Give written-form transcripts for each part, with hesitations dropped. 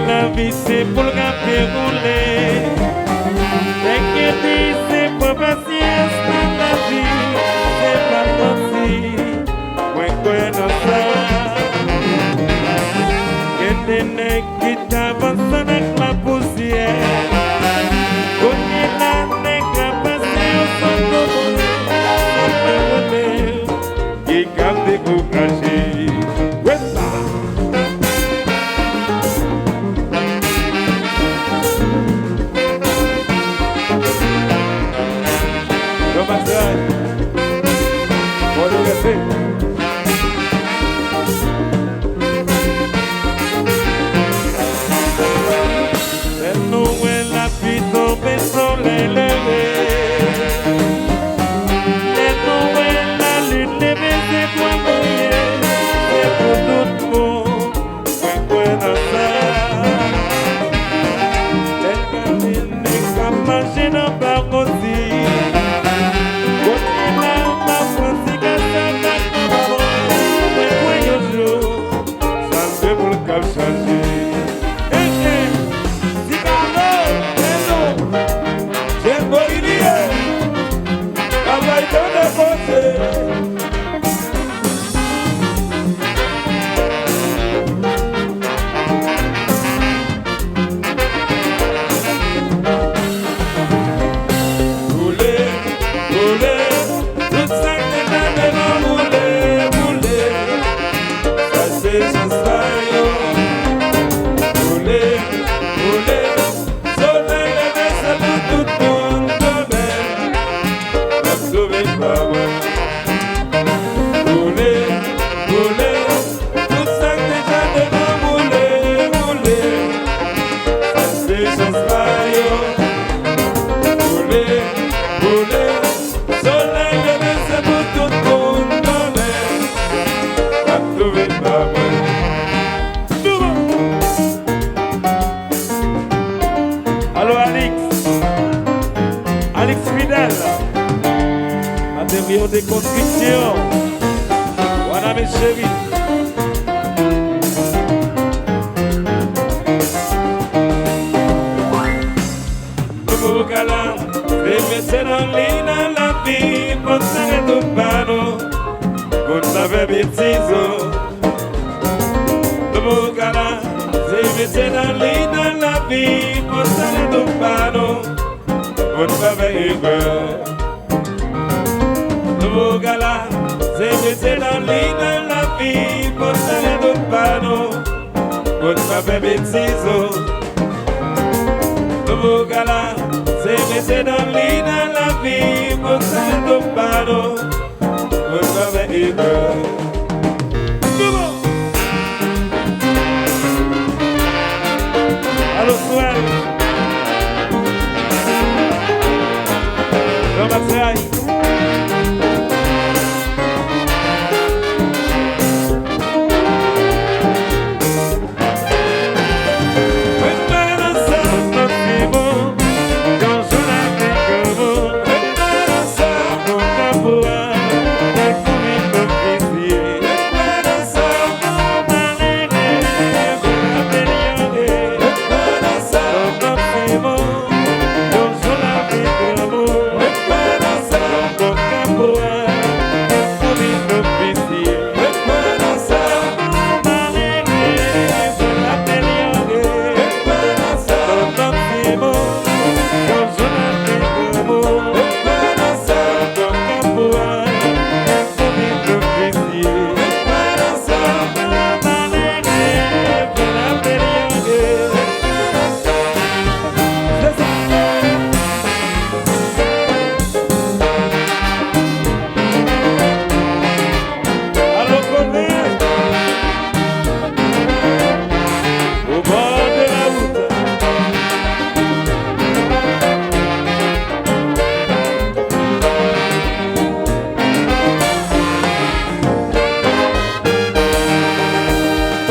La vie c'est pour le gâter rouler. Dès que dit c'est pour patience dans la vie, c'est pas possible. Ouais, quoi dans ça? Que des nègres qui t'avancent avec la poussière. Qu'on y la nègre passé au centre de qui capte découragé. De construction, voilà mes chéris. Le Bogala, c'est mettre dans la vie, pour s'arrêter au panneau, pour savoir bêtises. Le Bogala, c'est mettre dans la vie, pour s'arrêter au panneau, pour savoir erreur. Bogala, c'est laisser dans l'île de la vie pour s'arrêter au panneau, pour ne pas faire bêtise. Bogala, c'est laisser dans l'île de la vie pour s'arrêter au panneau, pour ne pas faire erreur. Allô, soir. Jean-Baptiste.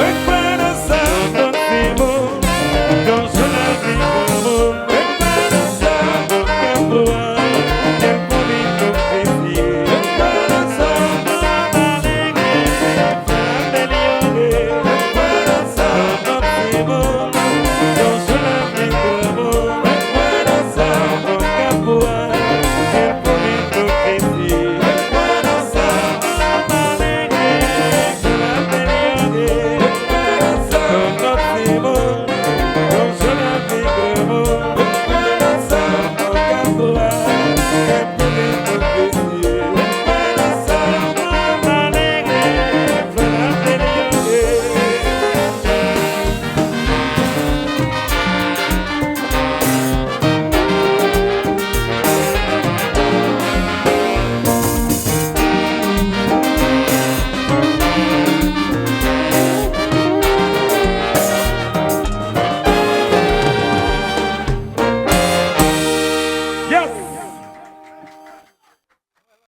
Mwen kwe